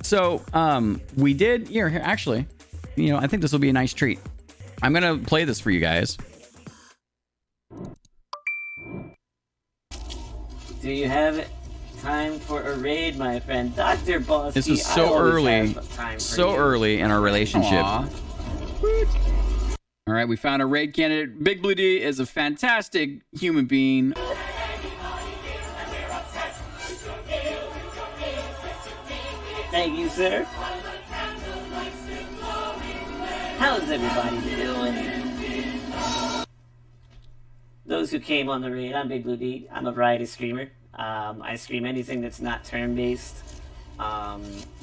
So we did here actually, you know, I think this will be a nice treat. I'm gonna play this for you guys. Do you have time for a raid, my friend? DrBossKey. This is so early, early in our relationship. Aww. All right, we found a raid candidate. BigBlueD is a fantastic human being. Thank you, sir. How's everybody doing? Those who came on the raid, I'm BigBlueD. I'm a variety streamer. I stream anything that's not turn-based.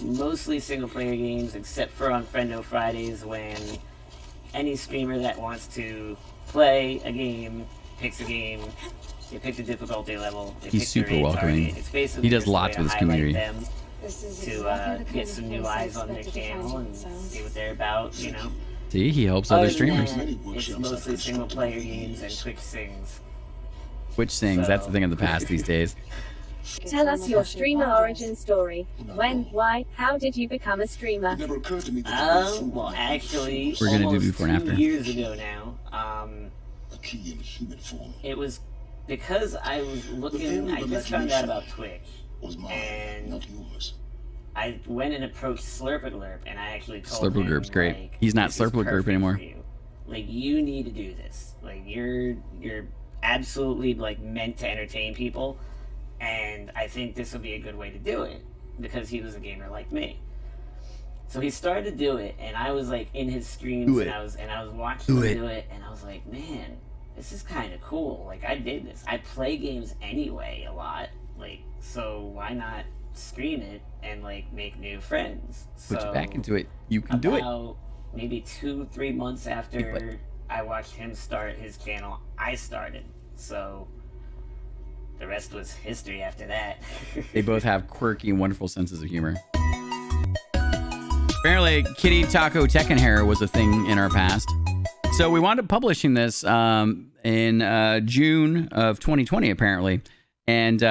Mostly single-player games, except for on Friendo Fridays when any streamer that wants to play a game picks a game. They pick the difficulty level. He's super welcoming. He does lots with his community. To get some new eyes on their channel and see what they're about, you know. See, he helps other streamers. It's mostly single-player games and Twitch sings. Twitch sings, that's the thing of the past these days. Tell us your streamer origin story. When, why, how did you become a streamer? Well, actually, we're gonna do before and after. 2 years ago now, it was because I was looking, I just found out about Twitch, and I went and approached Slurpaglurp, and I actually told him, Slurpaglurp's great. Like, he's not Slurpaglurp anymore. Like, you need to do this. Like, you're absolutely, like, meant to entertain people, and I think this would be a good way to do it, because he was a gamer like me. So he started to do it, and I was, like, in his streams, and I was watching him do it, and I was like, man, this is kind of cool. Like, I did this. I play games anyway a lot, like, so why not stream it and, like, make new friends? Put you back into it. You can do it. About maybe 2-3 months after I watched him start his channel, I started. So the rest was history after that. They both have quirky and wonderful senses of humor. Apparently, Kitty Taco Tekken Hair was a thing in our past. So we wound up publishing this in June of 2020, apparently. And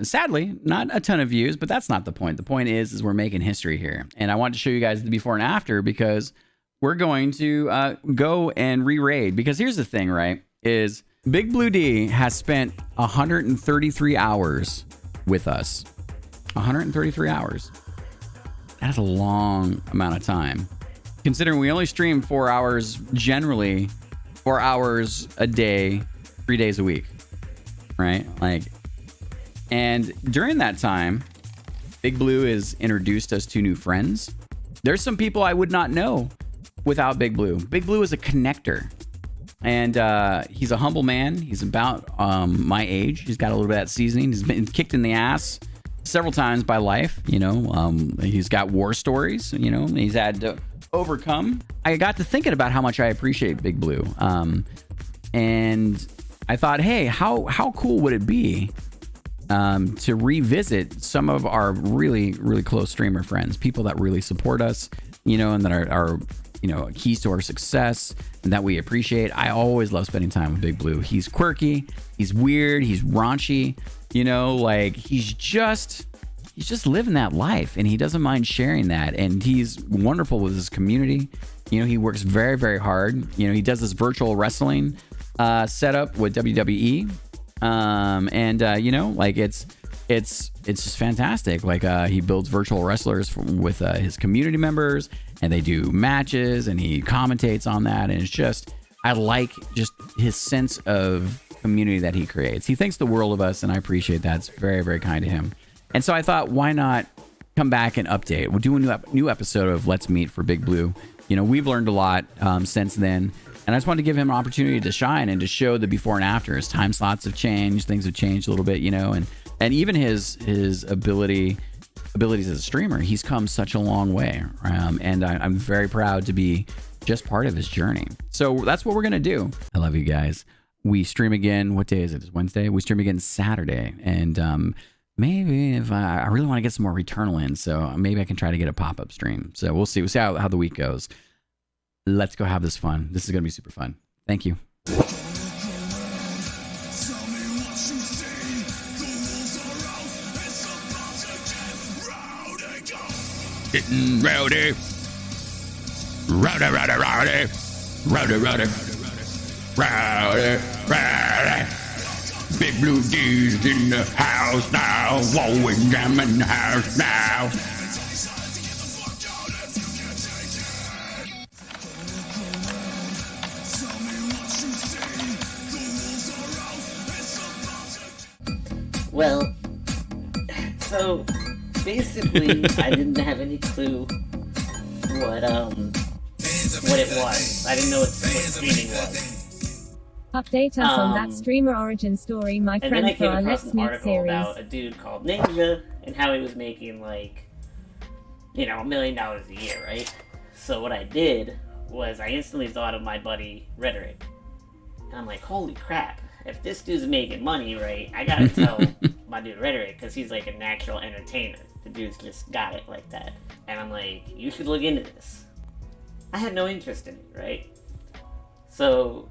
sadly, not a ton of views, but that's not the point. The point is we're making history here. And I want to show you guys the before and after because we're going to go and re-raid. Because here's the thing, right? Is BigBlueD has spent 133 hours with us. 133 hours. That's a long amount of time. Considering we only stream 4 hours generally, 4 hours a day, 3 days a week. Right? Like, and during that time, BigBlue has introduced us to new friends. There's some people I would not know without BigBlue. BigBlue is a connector. And he's a humble man. He's about my age. He's got a little bit of that seasoning. He's been kicked in the ass several times by life. You know, he's got war stories. You know, he's had to overcome. I got to thinking about how much I appreciate BigBlue. And I thought, hey, how cool would it be to revisit some of our really, really close streamer friends, people that really support us, you know, and that are you know, keys to our success and that we appreciate. I always love spending time with BigBlue. He's quirky, he's weird, he's raunchy, you know, like he's just living that life and he doesn't mind sharing that. And he's wonderful with his community. You know, he works very, very hard. You know, he does this virtual wrestling setup with WWE. You know, like it's just fantastic. Like he builds virtual wrestlers with his community members, and they do matches, and he commentates on that. And it's just, I like just his sense of community that he creates. He thinks the world of us, and I appreciate that. It's very, very kind to him. And so I thought, why not come back and update? We'll do a new episode of Let's Meet for BigBlue. You know, we've learned a lot since then. And I just wanted to give him an opportunity to shine and to show the before and after. His time slots have changed. Things have changed a little bit, you know, and even his abilities as a streamer, he's come such a long way. And I'm very proud to be just part of his journey. So that's what we're going to do. I love you guys. We stream again. What day is it? It's Wednesday. We stream again Saturday. And maybe if I really want to get some more Returnal in, so maybe I can try to get a pop-up stream. So we'll see. We'll see how the week goes. Let's go have this fun. This is going to be super fun. Thank you. getting rowdy. Rowdy, rowdy, rowdy. Rowdy, rowdy. Rowdy, rowdy. BigBlueD's in the house now. Whoa, and I'm in the house now. Well, so basically, I didn't have any clue what it was. I didn't know what streaming was. Update us on that streamer origin story, my And then I friend, for came our across Let's an Meet article series. about a dude called Ninja and how he was making like, $1 million a year, right? So what I did was I instantly thought of my buddy Rhetoric. And I'm like, holy crap. If this dude's making money, right, I gotta tell my dude Rhetoric, because he's like a natural entertainer. The dude's just got it like that. And I'm like, you should look into this. I had no interest in it, right? So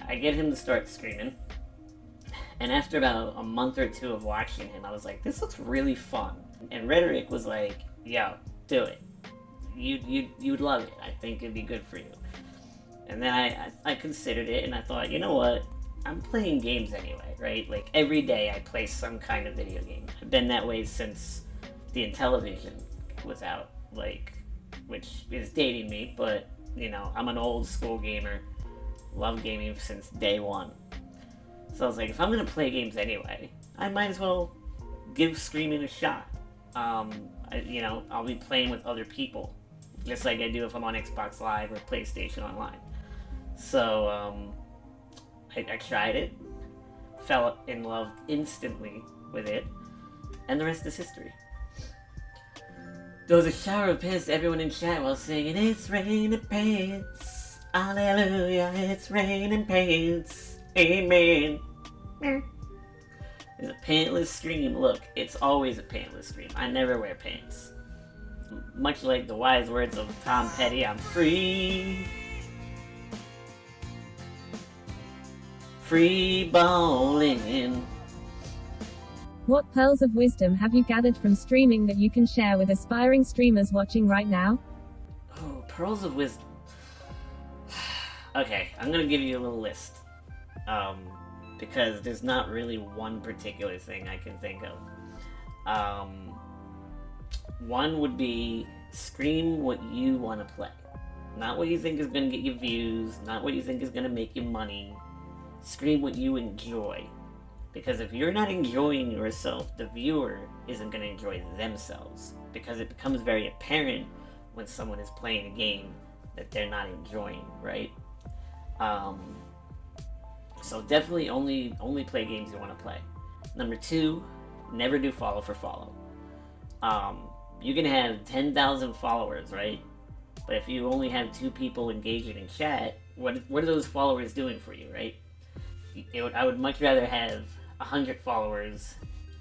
I get him to start streaming. And after about a month or two of watching him, I was like, this looks really fun. And Rhetoric was like, yo, do it. You'd love it. I think it'd be good for you. And then I considered it, and I thought, you know what? I'm playing games anyway, right? Like, every day I play some kind of video game. I've been that way since the Intellivision was out, like, which is dating me, but, I'm an old school gamer. Love gaming since day one. So I was like, if I'm gonna play games anyway, I might as well give streaming a shot. I'll be playing with other people, just like I do if I'm on Xbox Live or PlayStation Online. So, I tried it, fell in love instantly with it, and the rest is history. There was a shower of piss to everyone in chat while singing, it's raining pants, hallelujah, it's raining pants, amen. It's a pantless stream. Look, it's always a pantless stream. I never wear pants. Much like the wise words of Tom Petty, I'm free. Free balling. What pearls of wisdom have you gathered from streaming that you can share with aspiring streamers watching right now? Oh, pearls of wisdom. Okay, I'm gonna give you a little list. Because there's not really one particular thing I can think of. One would be stream what you want to play. Not what you think is going to get you views, not what you think is going to make you money. Stream what you enjoy. Because if you're not enjoying yourself, the viewer isn't going to enjoy themselves. Because it becomes very apparent when someone is playing a game that they're not enjoying, right? So definitely only play games you want to play. Number 2, never do follow for follow. You can have 10,000 followers, right? But if you only have 2 people engaging in chat, what are those followers doing for you, right? I would much rather have 100 followers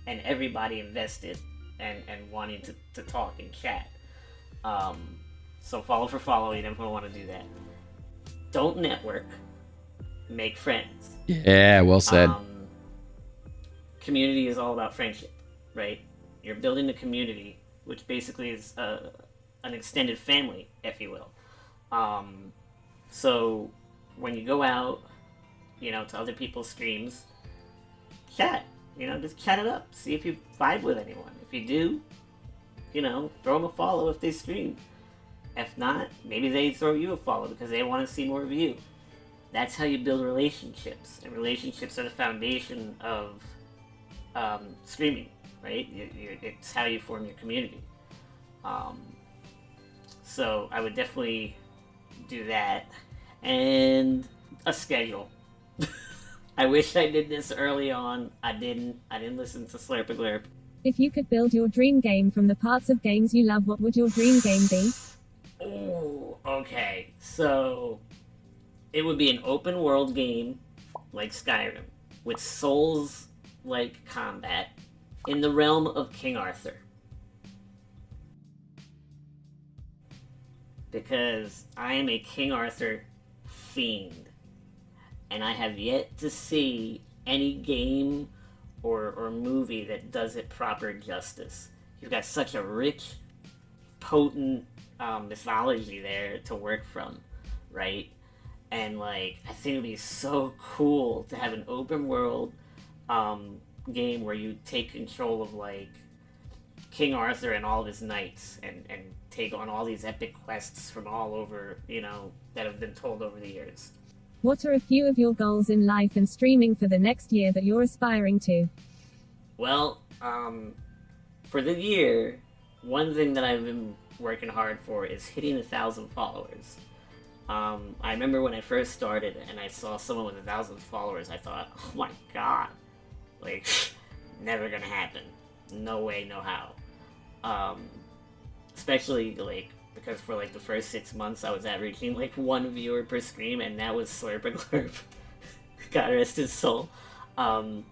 and everybody invested and wanting to talk and chat. So follow for follow, you never want to do that. Don't network. Make friends. Yeah, well said. Community is all about friendship, right? You're building a community, which basically is an extended family, if you will. So when you go out, to other people's streams, chat. Just chat it up. See if you vibe with anyone. If you do, throw them a follow if they stream. If not, maybe they throw you a follow because they want to see more of you. That's how you build relationships, and relationships are the foundation of streaming, right? It's how you form your community. So I would definitely do that, and a schedule. I wish I did this early on. I didn't listen to Slurp a Glurp. If you could build your dream game from the parts of games you love, what would your dream game be? Oh, okay. So it would be an open world game like Skyrim with Souls-like combat in the realm of King Arthur. Because I am a King Arthur fiend. And I have yet to see any game or movie that does it proper justice. You've got such a rich potent mythology there to work from, right? And like, I think it'd be so cool to have an open world game where you take control of like King Arthur and all of his knights, and take on all these epic quests from all over, you know, that have been told over the years. What are a few of your goals in life and streaming for the next year that you're aspiring to? Well, for the year, one thing that I've been working hard for is hitting 1,000 followers. I remember when I first started and I saw someone with 1,000 followers, I thought, oh my god, like, never gonna happen. No way, no how. Especially, like, because for, like, the first 6 months I was averaging, like, 1 viewer per stream, and that was Slurp. God rest his soul. You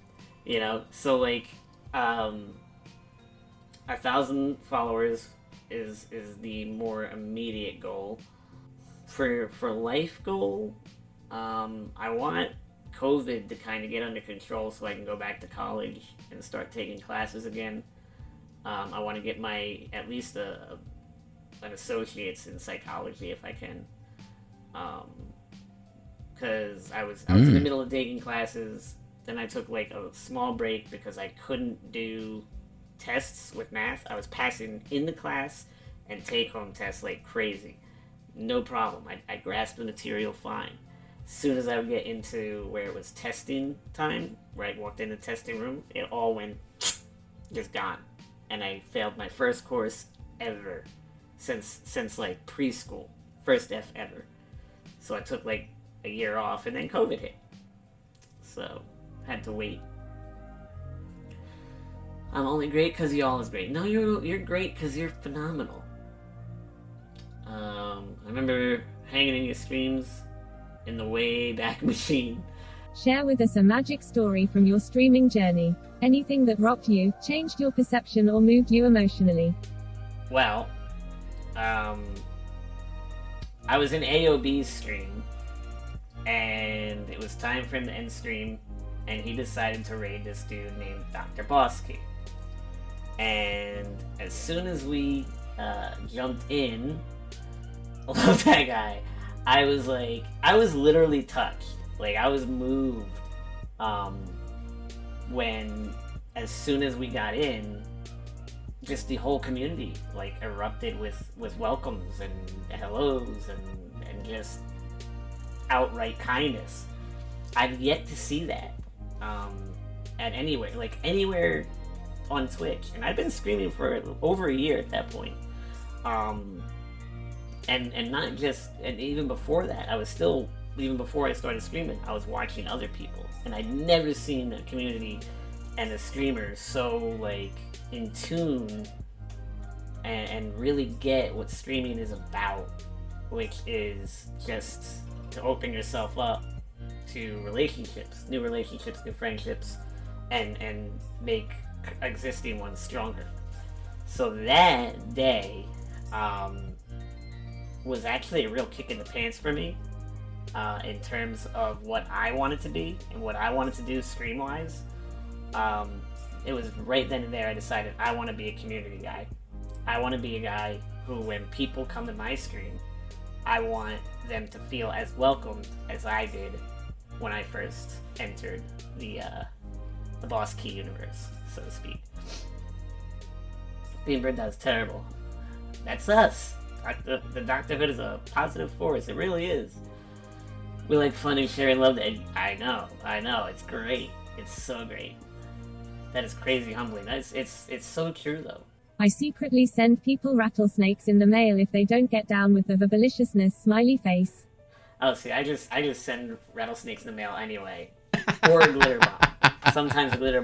know, so, like, 1,000 followers is the more immediate goal. For life goal, I want COVID to kind of get under control so I can go back to college and start taking classes again. I want to get at least an associate's in psychology if I can, because I was in the middle of taking classes. Then I took like a small break because I couldn't do tests with math. I was passing in the class and take-home tests like crazy. No problem. I grasped the material fine. As soon as I would get into where it was testing time, where I walked in the testing room, it all went just gone. And I failed my first course ever since like preschool. First F ever. So I took like a year off, and then COVID hit. So had to wait. I'm only great because y'all is great. No, you're great because you're phenomenal. I remember hanging in your streams in the way back machine. Share with us a magic story from your streaming journey. Anything that rocked you, changed your perception, or moved you emotionally. Well, I was in AOB's stream, and it was time for him to end stream, and he decided to raid this dude named DrBossKey. And as soon as we jumped in, I love that guy. I was literally touched. Like, I was moved when, as soon as we got in, just the whole community, like, erupted with welcomes and hellos and just outright kindness. I've yet to see that at anywhere on Twitch. And I've been streaming for over a year at that point. And not just, and even before that, even before I started streaming, I was watching other people. And I'd never seen a community and a streamer so, like, in tune and really get what streaming is about, which is just to open yourself up to relationships, new friendships, and make existing ones stronger. So that day, was actually a real kick in the pants for me, in terms of what I wanted to be and what I wanted to do stream-wise. It was right then and there I decided I want to be a community guy. I want to be a guy who, when people come to my stream, I want them to feel as welcomed as I did when I first entered the BossKey universe, so to speak. BigBlueD, that was terrible. That's us. The Doctorhood is a positive force. It really is. We like fun and share and love. I know. It's great. It's so great. That is crazy humbling. It's so true though. I secretly send people rattlesnakes in the mail if they don't get down with the verbaliciousness, smiley face. Oh, see, I just send rattlesnakes in the mail anyway, or a glitter bomb. Sometimes a glitter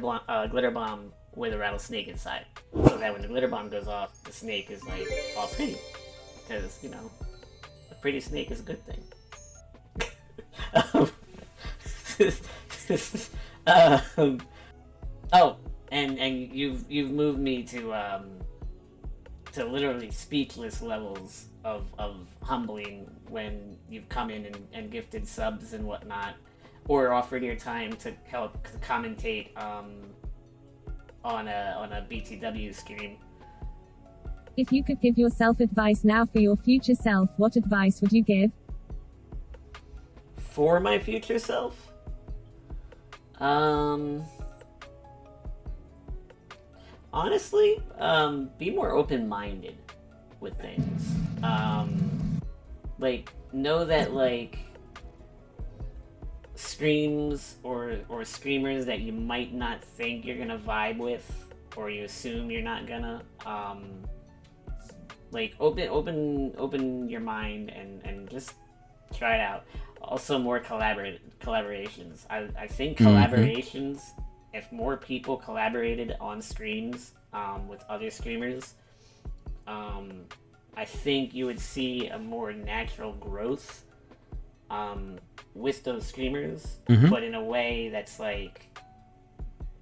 bomb with a rattlesnake inside, so that when the glitter bomb goes off, the snake is like all pretty, because you know, a pretty snake is a good thing. Oh, and you've moved me to literally speechless levels of humbling when you've come in and gifted subs and whatnot, or offered your time to help commentate on a BTW stream. If you could give yourself advice now for your future self, what advice would you give? For my future self? Honestly, be more open-minded with things. Like, know that, like, streams or streamers that you might not think you're gonna vibe with, or you assume you're not gonna, like, open your mind and just try it out. Also, more collaborations. I think collaborations, if more people collaborated on streams with other streamers, I think you would see a more natural growth with those streamers, but in a way that's like,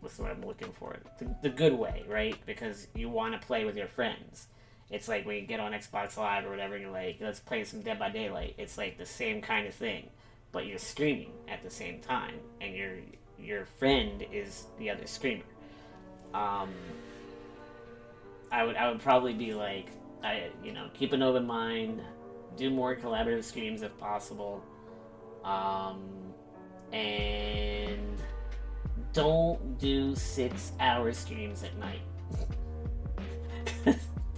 what's the word I'm looking for? The good way, right? Because you want to play with your friends. It's like when you get on Xbox Live or whatever, and you're like, let's play some Dead by Daylight. It's like the same kind of thing, but you're streaming at the same time, and your friend is the other streamer. I would probably be like, keep an open mind, do more collaborative streams if possible, and don't do 6-hour streams at night.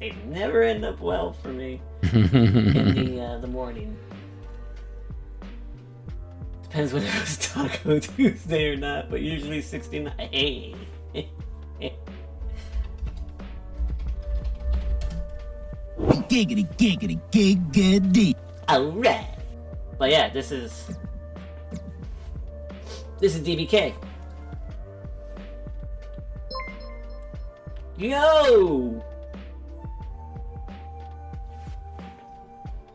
They never end up well for me in the morning. Depends whether it was Taco Tuesday or not, but usually 69. Hey. Giggity, giggity, giggity. Alright. But yeah, this is DBK. Yo!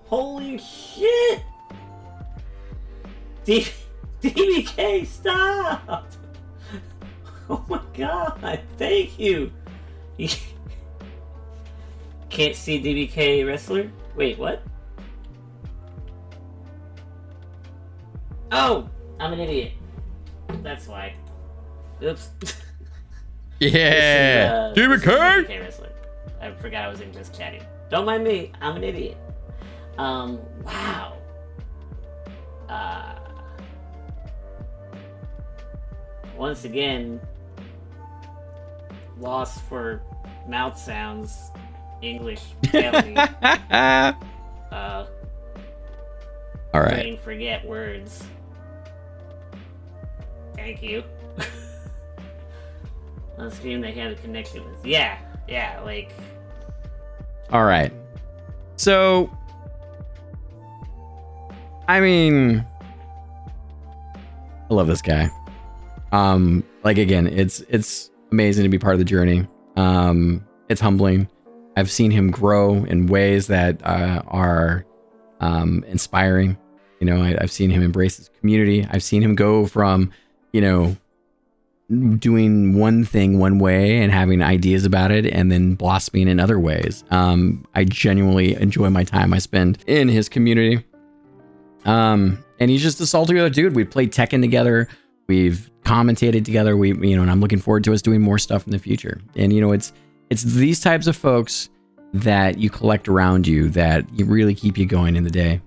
Holy shit! DBK, stop! Oh my god, thank you! Can't see DBK wrestler? Wait, what? Oh! I'm an idiot. That's why. Oops. Yeah! DBK wrestler. I forgot I was in just chatting. Don't mind me, I'm an idiot. Wow. Once again, lost for mouth sounds, English family. All right. Brain forget words. Thank you. On stream they had a connection with. Yeah, like. All right. So, I mean, I love this guy. Like, again, it's amazing to be part of the journey. It's humbling. I've seen him grow in ways that are inspiring. You know, I've seen him embrace his community. I've seen him go from, doing one thing one way and having ideas about it and then blossoming in other ways. I genuinely enjoy my time I spend in his community. And he's just a salty other dude. We've played Tekken together. We've commentated together. And I'm looking forward to us doing more stuff in the future. And, it's these types of folks that you collect around you that you really keep you going in the day,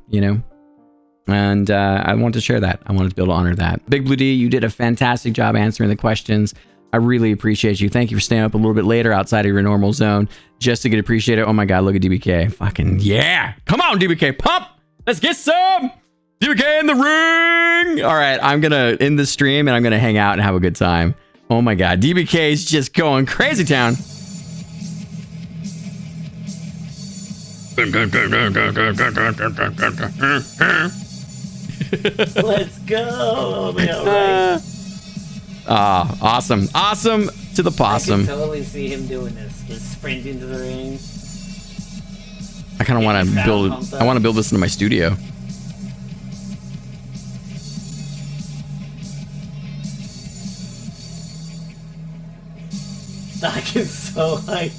And I want to share that. I wanted to be able to honor that. BigBlueD, you did a fantastic job answering the questions. I really appreciate you. Thank you for staying up a little bit later outside of your normal zone just to get appreciated. Oh my God, look at DBK. Fucking yeah. Come on, DBK. Pump. Let's get some. DBK in the ring. All right, I'm going to end the stream and I'm going to hang out and have a good time. Oh my God, DBK is just going crazy town. Let's go. Right. Awesome to the possum. I can totally see him doing this, just sprinting to the ring. I kind of want to build. I want to build this into my studio. Doc is so hype.